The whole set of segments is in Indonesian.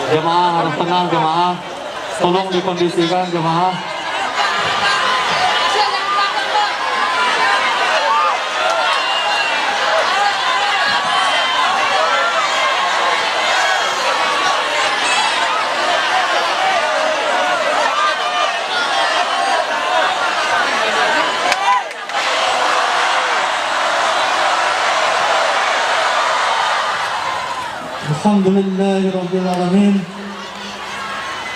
Jemaah harus tenang, jemaah. Tolong dikondisikan, jemaah. Alhamdulillahirabbil alamin.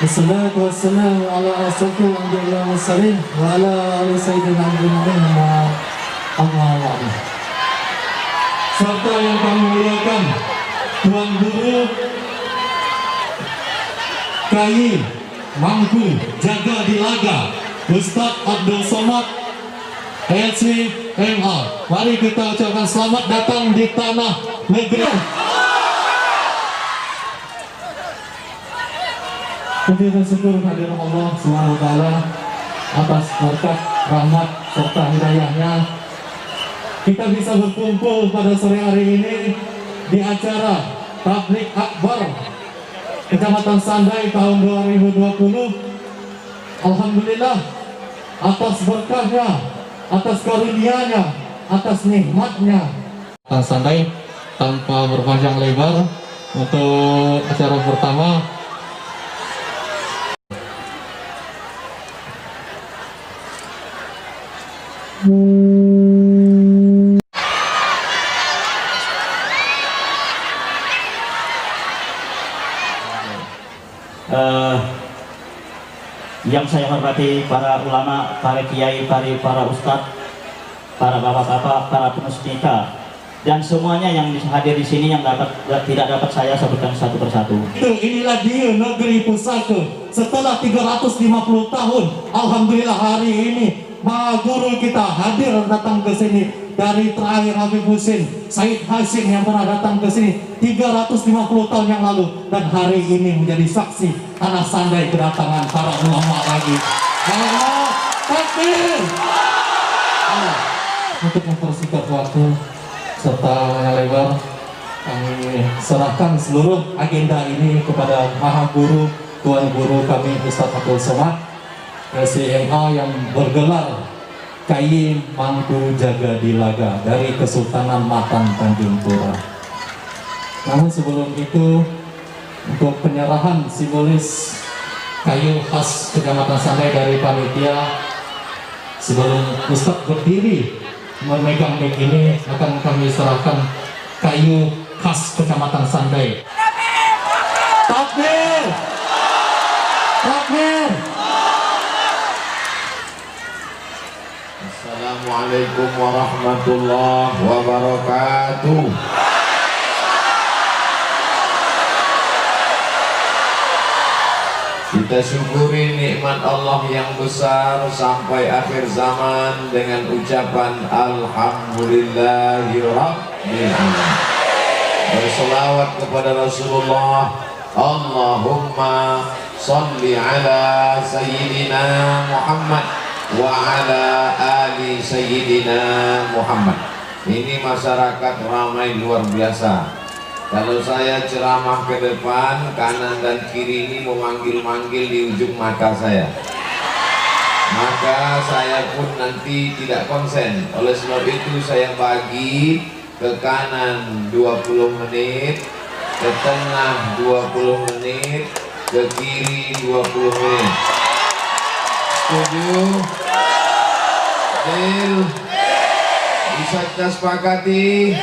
Wassalatu wassalamu ala asyrafil anbiya'i wal mursalin wa ala ali sayyidina Muhammadin wa ala. Serta yang kami muliakan Tuan Guru KAI Mangku Jaga Dilaga Ustadz Abdul Somad LCMA. Mari kita ucapkan selamat datang di tanah negeri. Puji dan syukur kehadirat Allah Subhanahu wa Ta'ala atas berkat, rahmat serta hidayahnya kita bisa berkumpul pada sore hari ini di acara Tabligh Akbar Kecamatan Sandai tahun 2020. Alhamdulillah atas berkahnya, atas karunia-Nya, atas nikmatnya. Sandai tanpa berpanjang lebar untuk acara pertama. Yang saya hormati para ulama, para kiai, para ustadz, para bapak-bapak, para pemustika, dan semuanya yang hadir di sini yang tidak dapat saya sebutkan satu persatu. Inilah dia negeri pusaka. Setelah 350 tahun, alhamdulillah hari ini Maha Guru kita hadir datang ke sini. Dari terakhir Habib Husin, Said Hashim yang pernah datang ke sini 350 tahun yang lalu, dan hari ini menjadi saksi tanah Sandai kedatangan para ulama lagi. Allah takbir. Untuk mempersingkat waktu serta yang lebar, kami serahkan seluruh agenda ini kepada Maha Guru Tuan Guru kami Ustadz Abdul Somad LCMA yang bergelar KAI Mangku Jaga Dilaga dari Kesultanan Matan Tanjung Pura. Namun sebelum itu, untuk penyerahan simbolis kayu khas Kecamatan Sandai dari panitia, sebelum Ustadz berdiri memegang mic ini, akan kami serahkan kayu khas Kecamatan Sandai. Takbir! Takbir! Assalamualaikum warahmatullahi wabarakatuh. Kita syukuri nikmat Allah yang besar sampai akhir zaman dengan ucapan Alhamdulillahirabbil alamin. Berselawat kepada Rasulullah. Allahumma salli ala Sayyidina Muhammad wa ala ali Sayyidina Muhammad. Ini masyarakat ramai luar biasa. Kalau saya ceramah ke depan, kanan dan kiri ini memanggil-manggil di ujung mata saya, maka saya pun nanti tidak konsen. Oleh sebab itu saya bagi ke kanan 20 menit, ke tengah 20 menit, ke kiri 20 menit. Setuju? Deal? Bisa kita sepakati?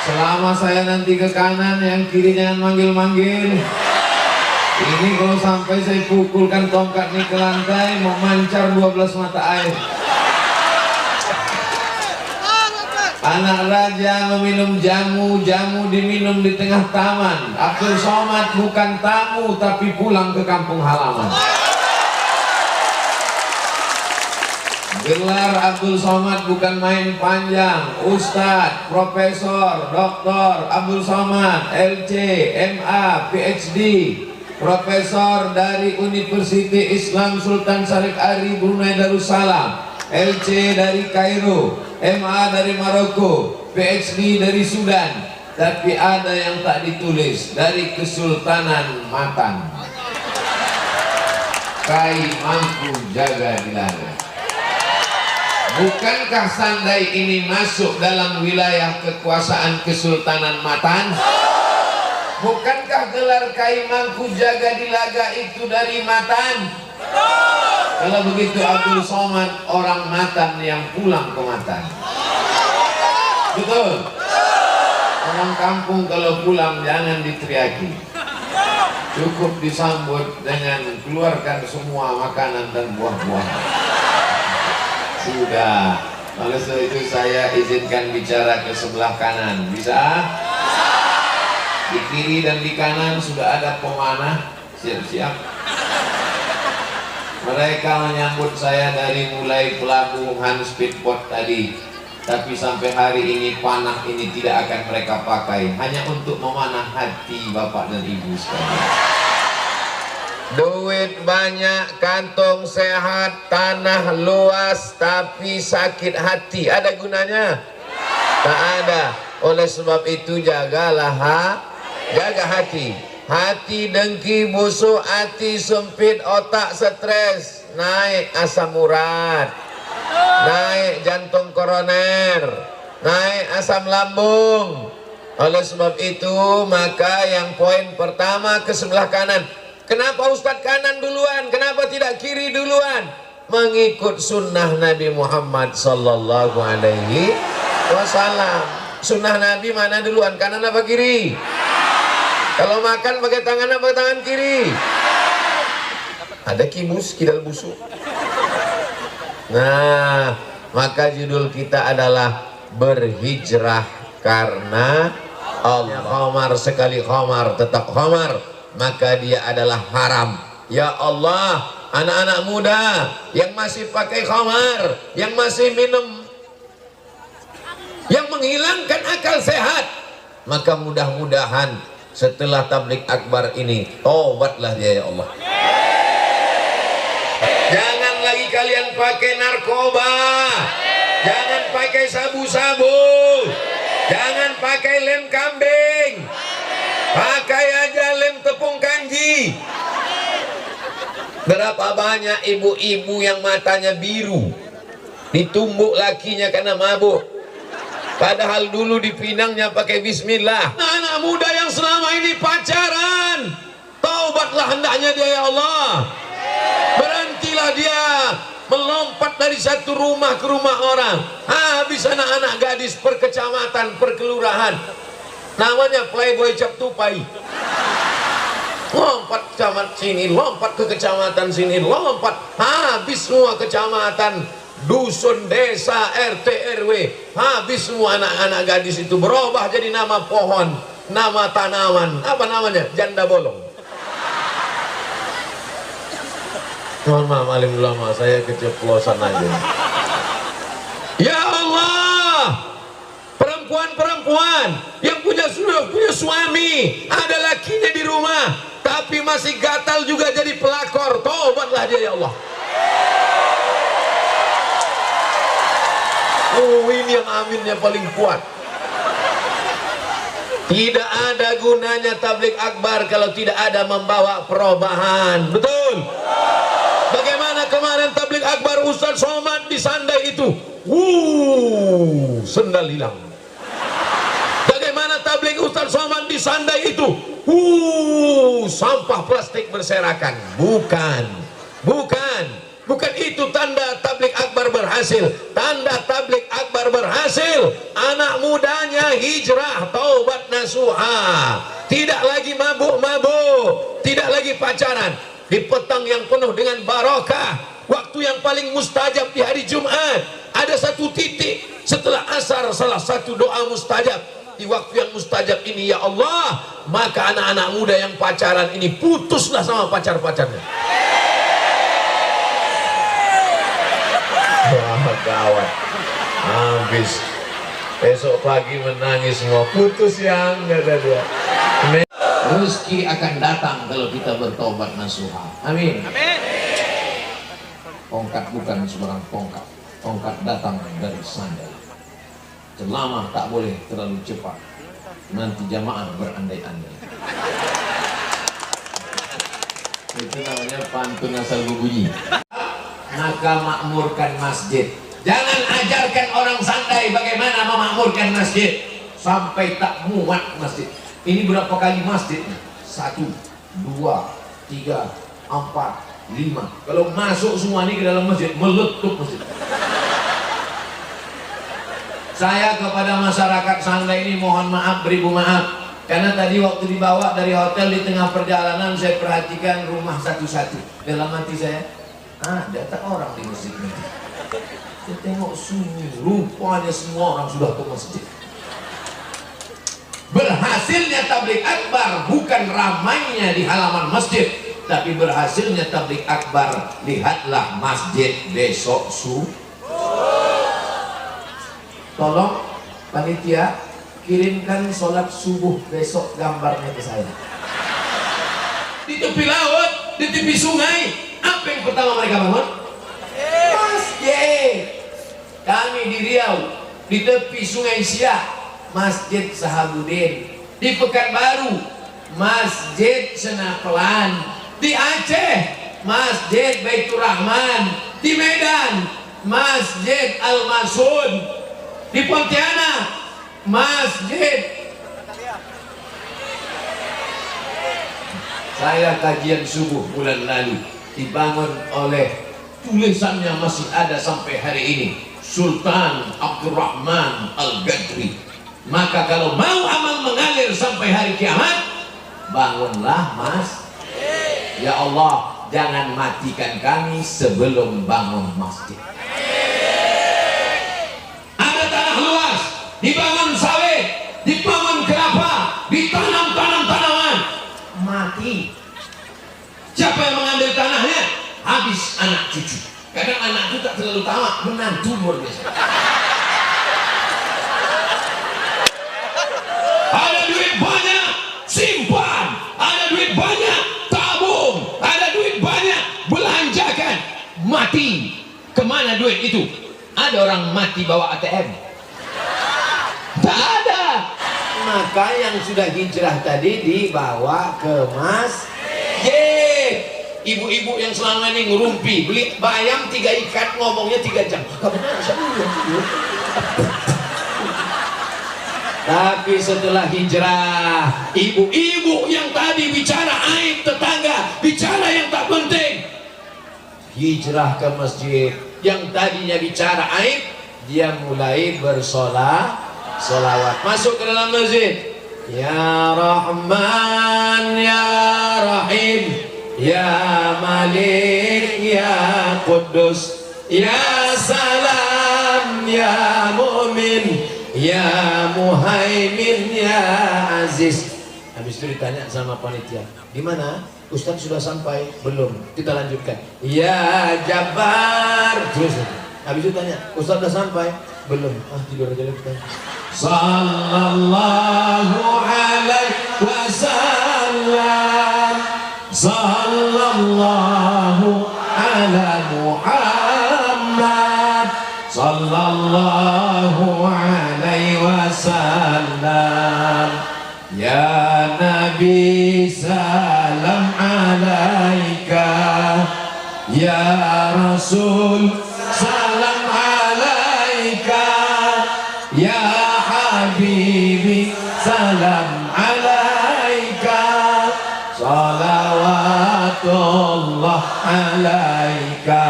Selama saya nanti ke kanan, yang kiri jangan manggil-manggil. Ini kalau sampai saya pukulkan tongkat ini ke lantai, memancar 12 mata air. Anak raja meminum jamu, jamu diminum di tengah taman. Abdul Somad bukan tamu, tapi pulang ke kampung halaman. Gelar Abdul Somad bukan main panjang. Ustadz, Profesor, Doktor Abdul Somad, LC, MA, PhD, Profesor dari Universiti Islam Sultan Syarif Ari Brunei Darussalam, LC dari Kairo, MA dari Maroko, PhD dari Sudan. Tapi ada yang tak ditulis, dari Kesultanan Matan. Kai mampu jaga dilaga. Bukankah Sandai ini masuk dalam wilayah kekuasaan Kesultanan Matan? Bukankah gelar Kai Mangku Jaga Dilaga itu dari Matan? Kalau begitu Abdul Somad orang Matan yang pulang ke Matan. Betul? Orang kampung kalau pulang jangan diteriaki. Cukup disambut dengan keluarkan semua makanan dan buah-buahan. Sudah. Oleh sebab itu saya izinkan bicara ke sebelah kanan. Bisa? Di kiri dan di kanan sudah ada pemanah. Siap-siap. Mereka menyambut saya dari mulai pelabuhan speedboat tadi. Tapi sampai hari ini panah ini tidak akan mereka pakai. Hanya untuk memanah hati Bapak dan Ibu sekalian. Duit banyak, kantong sehat, tanah luas, tapi sakit hati. Ada gunanya? Tak ada. Oleh sebab itu jagalah jaga hati. Hati dengki, busuk, hati sempit, otak stres, naik asam urat, naik jantung koroner, naik asam lambung. Oleh sebab itu maka yang poin pertama ke sebelah kanan. Kenapa Ustadz kanan duluan? Kenapa tidak kiri duluan? Mengikut sunnah Nabi Muhammad sallallahu alaihi wasallam. Sunnah Nabi mana duluan? Kanan apa kiri? Kalau makan pakai tangan apa tangan kiri? Ada kimus, kidal busuk. Nah, maka judul kita adalah berhijrah karena Allah. Khamar sekali khamar tetap khamar, maka dia adalah haram. Ya Allah, anak-anak muda yang masih pakai khamar, yang masih minum, yang menghilangkan akal sehat, maka mudah-mudahan setelah tablik akbar ini tobatlah dia, ya Allah. Jangan lagi kalian pakai narkoba, jangan pakai sabu-sabu, jangan pakai lem kambing, pakai aja lem tepung kanji. Berapa banyak ibu-ibu yang matanya biru, ditumbuk lakinya karena mabuk, padahal dulu dipinangnya pakai bismillah. Anak muda yang selama ini pacaran, taubatlah hendaknya dia, ya Allah. Berhentilah dia melompat dari satu rumah ke rumah orang. Habis anak-anak gadis per kecamatan, per kelurahan, namanya playboy cap tupai. Lompat kecamatan sini, lompat ke kecamatan sini, lompat. Habis semua kecamatan, dusun, desa, RT, RW. Habis semua anak-anak gadis itu berubah jadi nama pohon, nama tanaman. Apa namanya? Janda bolong. Mohon maaf alim ulama, saya keceplosan aja. Ya Allah, perempuan-perempuan yang sudah punya suami, ada lakinya di rumah, tapi masih gatal juga jadi pelakor, tobatlah dia ya Allah. Oh, ini yang aminnya paling kuat. Tidak ada gunanya tablik akbar kalau tidak ada membawa perubahan. Betul? Bagaimana kemarin tablik akbar Ustaz Somad disandai itu? Sendal hilang. Bagaimana tablik Ustaz Somad disandai itu? Sampah plastik berserakan. Bukan itu tanda tablik akbar berhasil. Tanda tablik akbar berhasil, anak mudanya hijrah, taubat nasuha, tidak lagi mabuk-mabuk, tidak lagi pacaran. Di petang yang penuh dengan barokah, waktu yang paling mustajab di hari Jumat, ada satu titik setelah asar, salah satu doa mustajab. Di waktu yang mustajab ini ya Allah, maka anak-anak muda yang pacaran ini putuslah sama pacar-pacarnya. Wah, gawat, habis. Esok pagi menangis semua, putus yang kata dia. Rezeki akan datang kalau kita bertobat nasuha. Amin. Tongkat bukan sebarang tongkat. Tongkat datang dari sandal. Ceramah tak boleh terlalu cepat, nanti jamaah berandai-andai. Itu namanya pantun asal berbunyi. Maka makmurkan masjid. Jangan ajarkan orang sandai bagaimana memakmurkan masjid sampai tak muat masjid. Ini berapa kali masjid? 1, 2, 3, 4, 5. Kalau masuk semua ini ke dalam masjid, meletup masjid. Saya kepada masyarakat sandai ini mohon maaf, beribu maaf. Karena tadi waktu dibawa dari hotel di tengah perjalanan, saya perhatikan rumah satu-satu. Dalam hati saya, ada tak orang di masjid ini? Saya tengok sunyi, rupanya semua orang sudah ke masjid. Berhasilnya tablik akbar bukan ramainya di halaman masjid, tapi berhasilnya tablik akbar, lihatlah masjid besok Tolong panitia kirimkan sholat subuh besok gambarnya ke saya. Di tepi laut, di tepi sungai, apa yang pertama mereka bangun? Masjid. Kami di Riau, di tepi sungai Siak, Masjid Sahabudin. Di Pekanbaru, Masjid Senapelan. Di Aceh, Masjid Baitur Rahman. Di Medan, Masjid Al-Masun. Di Pontianak, Masjid. Saya kajian subuh bulan lalu dibangun oleh, tulisannya masih ada sampai hari ini, Sultan Abdurrahman Al-Gadri. Maka kalau mau amal mengalir sampai hari kiamat, bangunlah mas. Ya Allah, jangan matikan kami sebelum bangun masjid. Ada tanah luas, dibangun sawit, dibangun kelapa, ditanam tanaman, mati. Siapa yang mengambil tanahnya? Habis anak cucu. Kadang anak cucu tak terlalu tamak, menantu luar biasa. Ada duit banyak, simpan. Ada duit banyak, tabung. Ada duit banyak, belanjakan. Mati, kemana duit itu? Ada orang mati bawa ATM? Tak ada. Maka yang sudah hijrah tadi dibawa ke masjid. Ibu-ibu yang selama ini ngerumpi, beli bayam 3 ikat, ngomongnya 3 jam. Tapi setelah hijrah, ibu-ibu yang tadi bicara aib tetangga, bicara yang tak penting, hijrah ke masjid. Yang tadinya bicara aib, dia mulai bersolawat, masuk ke dalam masjid. Ya Rahman, Ya Rahim, Ya Malik, Ya Quddus, Ya Salam, Ya Mu'min, Ya Muhaimin, Ya Aziz. Habis itu ditanya sama panitia, di mana? Ustaz sudah sampai? Belum. Kita lanjutkan. Ya Jabar. Terus. Habis itu tanya, Ustaz sudah sampai? Belum. Ah, tidur aja kita. Sallallahu alaihi wasallam. Sallallahu ala Muhammad. Sallallahu alaihi wasallam. Ya Nabi salam alaika. Ya Rasul salam alaika. Ya Habibi salam alaika. Salawatullah alaika.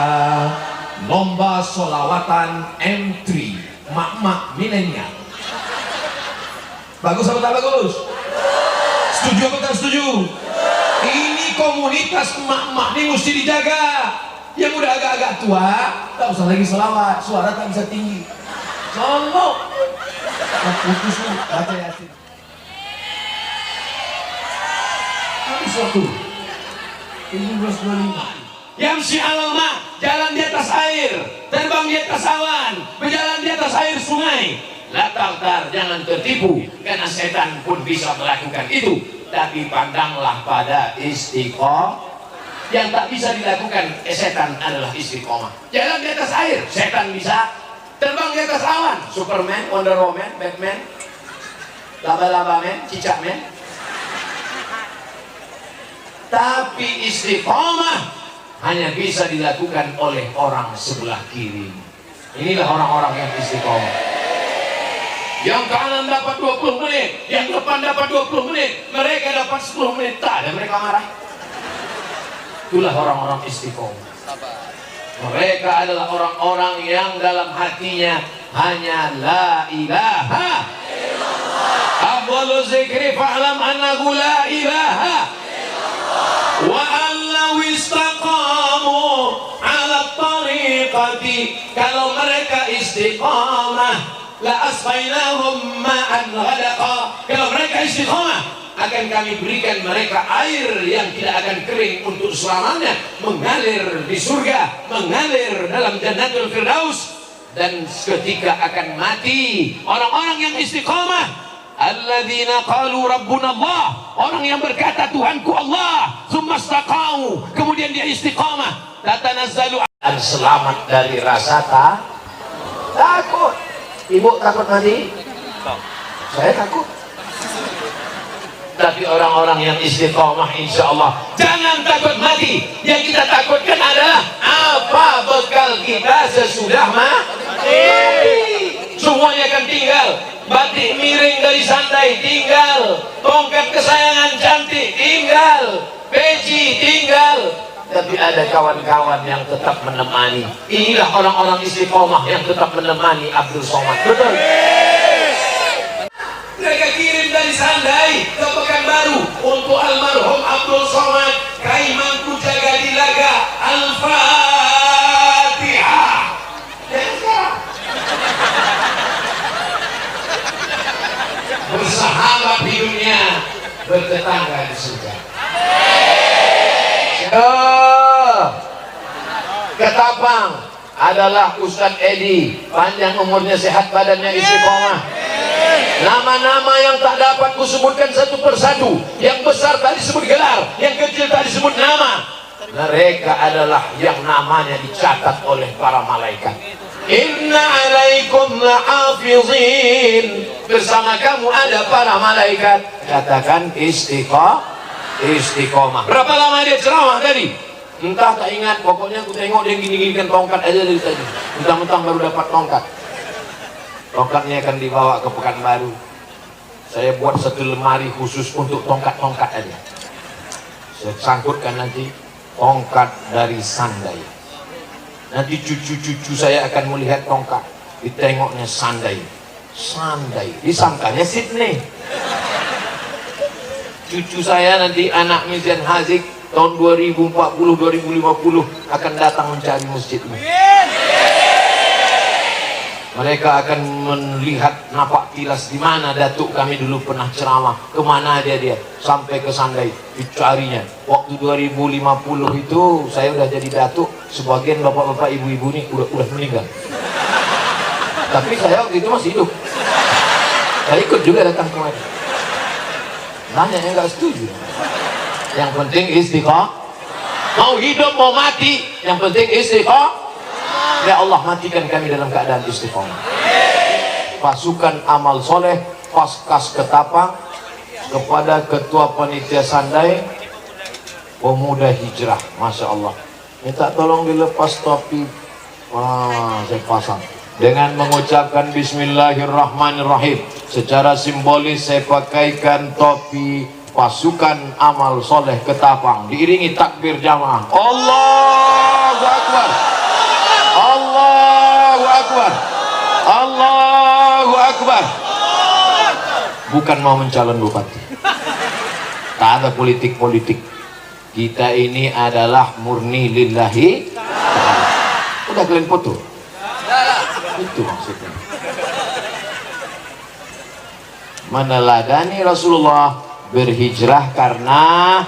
Lomba solawatan M3 mak-mak milenial. Bagus apa tak bagus? Setuju apa tak setuju? Ini komunitas emak-emak ini mesti dijaga. Yang udah agak-agak tua tak usah lagi selawat, suara tak bisa tinggi. Solo putus lu, baca Yasin. Habis waktu 17.25. Yamshi alal ma, jalan di atas air, terbang di atas awan, berjalan di atas air sungai. La tartar, jangan tertipu, karena setan pun bisa melakukan itu. Tapi pandanglah pada istiqomah. Yang tak bisa dilakukan setan adalah istiqomah. Jalan di atas air, setan bisa. Terbang di atas awan, Superman, Wonder Woman, Batman, laba-laba man, cicak man. Tapi istiqomah hanya bisa dilakukan oleh orang sebelah kiri. Inilah orang-orang yang istiqomah. Yang kanan dapat 20 menit, yang depan dapat 20 menit, mereka dapat 10 menit, tak ada mereka marah. Itulah orang-orang istiqomah. Mereka adalah orang-orang yang dalam hatinya hanya la ilaha illallah. Afdalu zikri fa'lam annahu la ilaha illallah. Wa allaw istaqamu ala tariqati. Kalau mereka istiqamah, la asqainahum ma'an ghadaqa. Kalau mereka istiqamah, akan kami berikan mereka air yang tidak akan kering untuk selamanya, mengalir di surga, mengalir dalam Jannatul Firdaus. Dan ketika akan mati orang-orang yang istiqamah, alladzina qalu rabbuna Allah, orang yang berkata Tuhanku Allah, tsumma istaqamu, kemudian dia istiqamah, tatanazzalu, dan selamat dari rasa takut. Ibu takut mati? Saya takut. Tapi orang-orang yang istiqomah insya Allah jangan takut mati. Yang kita takutkan adalah apa bekal kita sesudah mati. Semuanya akan tinggal. Batik miring dari santai tinggal. Tongkat kesayangan cantik tinggal. Peci tinggal. Tapi ada kawan-kawan yang tetap menemani. Inilah orang-orang istiqomah yang tetap menemani Abdul Somad. Betul? Mereka kirim dari Sandai ke Pekanbaru untuk almarhum Abdul Somad, Kai Mangku Jaga Dilaga, Al-Fatihah. Bersahabat hidupnya, bertetangga di surga. Ketapang adalah Ustadz Edi, panjang umurnya, sehat badannya, istiqomah. Nama-nama yang tak dapat kusebutkan satu persatu. Yang besar tak disebut gelar, yang kecil tak disebut nama. Mereka adalah yang namanya dicatat oleh para malaikat. Inna alaikum la'afizin. Bersama kamu ada para malaikat. Katakan istiqomah. Berapa lama dia ceramah tadi? Entah, tak ingat. Pokoknya aku tengok dia gini-ginikan tongkat aja dari tadi. Mentang-mentang baru dapat tongkat. Tongkatnya akan dibawa ke Pekanbaru. Saya buat satu lemari khusus untuk tongkat-tongkat aja. Saya sangkutkan nanti tongkat dari Sandai. Nanti cucu-cucu saya akan melihat tongkat, ditengoknya Sandai. Sandai, disangkanya Sydney. Cucu saya nanti anak Mizian Hazik tahun 2040-2050 akan datang mencari masjid ini. Mereka akan melihat napak tilas di mana datuk kami dulu pernah ceramah, kemana dia sampai ke Sandai dicarinya. Waktu 2050 itu saya udah jadi datuk, sebagian bapak-bapak ibu-ibu ini udah meninggal. Tapi saya waktu itu masih hidup. Saya ikut juga datang kemari. Banyak yang nggak setuju. Yang penting istiqomah. Mau hidup mau mati, yang penting istiqomah. Ya Allah, matikan kami dalam keadaan istiqomah. Pasukan amal soleh Paskas Ketapang kepada Ketua Panitia Sandai Pemuda Hijrah, Masya Allah. Minta tolong dilepas topi. Saya pasang dengan mengucapkan Bismillahirrahmanirrahim. Secara simbolis saya pakaikan topi pasukan amal soleh Ketapang, diiringi takbir jamaah. Allahu Akbar, Allahu Akbar, Allahu Akbar. Bukan mau mencalon bupati, tak ada politik-politik. Kita ini adalah murni lillahi ta'ala. Udah kalian foto? Itu maksudnya. Meneladani Rasulullah berhijrah karena,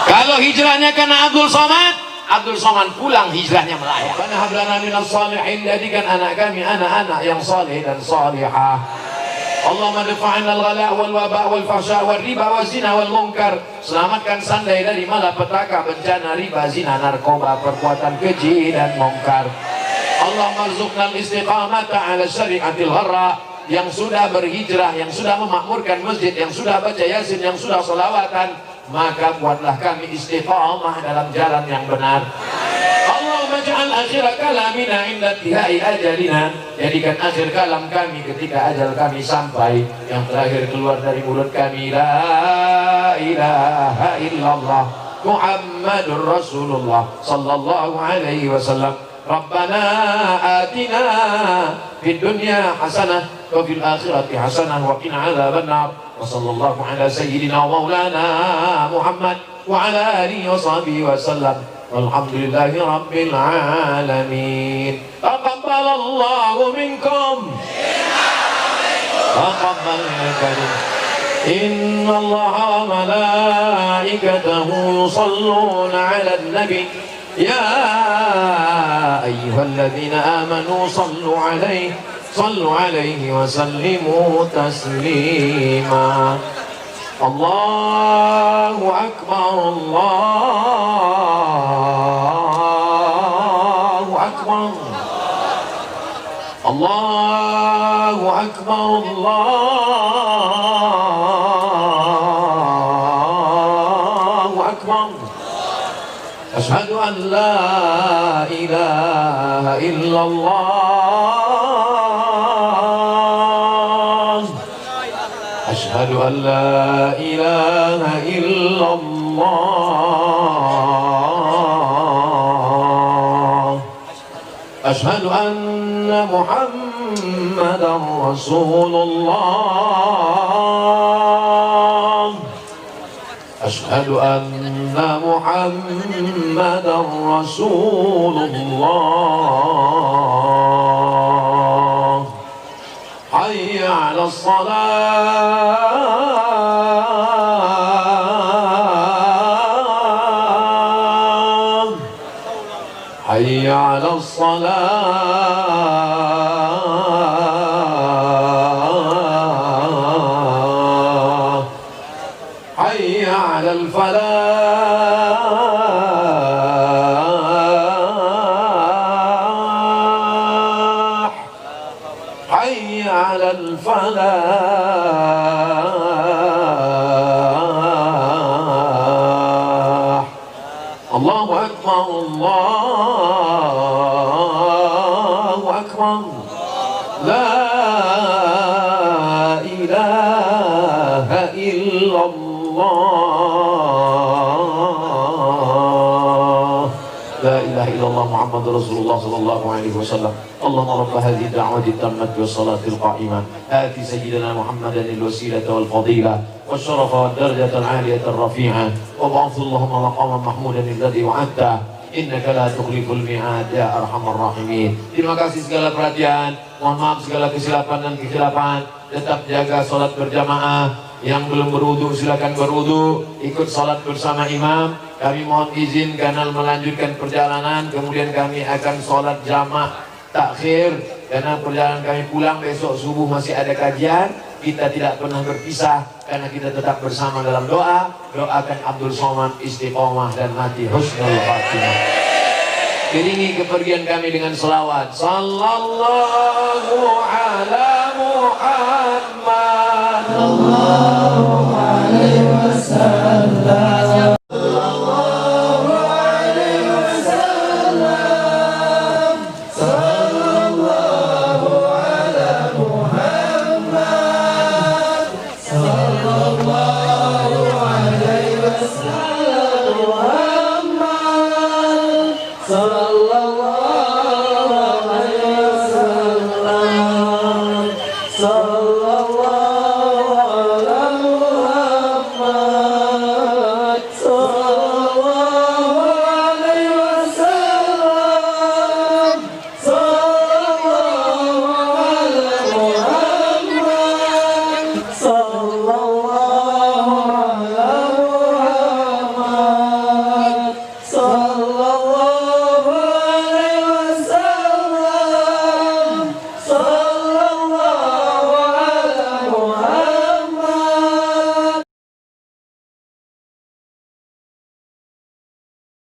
kalau hijrahnya karena Abdul Somad pulang hijrahnya melayang. Karena hablana minas salihin, jadikan anak kami anak-anak yang saleh dan salihah. Allahumma dafa'na al-ghala wal waba wal fahsya wal riba wal zina wal munkar. Selamatkan Sandai dari malapetaka, bencana riba, zina, narkoba, perbuatan keji dan munkar. Allahumma rzuqna al-istiqamata ala syari'atil gharra. Yang sudah berhijrah, yang sudah memakmurkan masjid, yang sudah baca yasin, yang sudah salawatan, maka buatlah kami istiqamah dalam jalan yang benar. Allahumma ja'al akhir kalamina inda intihai ajalina. Jadikan akhir kalam kami ketika ajal kami sampai, yang terakhir keluar dari mulut kami, la ilaha illallah Muhammadur Rasulullah sallallahu alaihi wasallam. Rabbana atina fid dunya hasanah wa fil akhirati hasanah wa qina adzabannar. Wa sallallahu ala sayyidina wa maulana Muhammad wa ala alihi wa sahbihi wa sallam. Walhamdulillahi rabbil alamin. Taqabbalallahu minkum. Taqabbal ya karim. Inna Allaha wa malaikatahu yusalluna 'alan nabi. يا أيها الذين آمنوا صلوا عليه وسلموا تسليما. الله أكبر الله أكبر الله أكبر الله أكبر. أشهد أن لا إله إلا الله. أشهد أن لا إله إلا الله. أشهد أن محمدا رسول الله. أشهد أن محمدا رسول الله. حي على الصلاة. حي على الصلاة. حي على الفلاح. حي على الفلاح. الله أكبر الله أكبر. لا إله إلا الله. لا إله إلا الله محمد رسول الله صلى الله عليه وسلم. اللهم رب هذه الدعوة التامة والصلاة القائمة آت سيدنا محمدا الوسيلة والفضيلة والشرف والدرجة العالية الرفيعة وابعث اللهم مقاما محمودا الذي وعدته innaka la tukhliful mi'ad ya arhamar rahimin. Terima kasih segala perhatian, mohon maaf segala kesilapan dan kekhilafan. Tetap jaga sholat berjamaah. Yang belum berwudu silakan berwudu, ikut sholat bersama imam. Kami mohon izin karena melanjutkan perjalanan, kemudian kami akan sholat jamak takhir karena perjalanan kami pulang besok subuh masih ada kajian. Kita tidak pernah berpisah karena kita tetap bersama dalam doa. Doakan Abdul Somad istiqomah dan mati husnul khatimah. Iringi kepergian kami dengan selawat. Sallallahu ala Muhammad. Sallallahu alaihi wasallam. Sallallahu alaihi wasallam.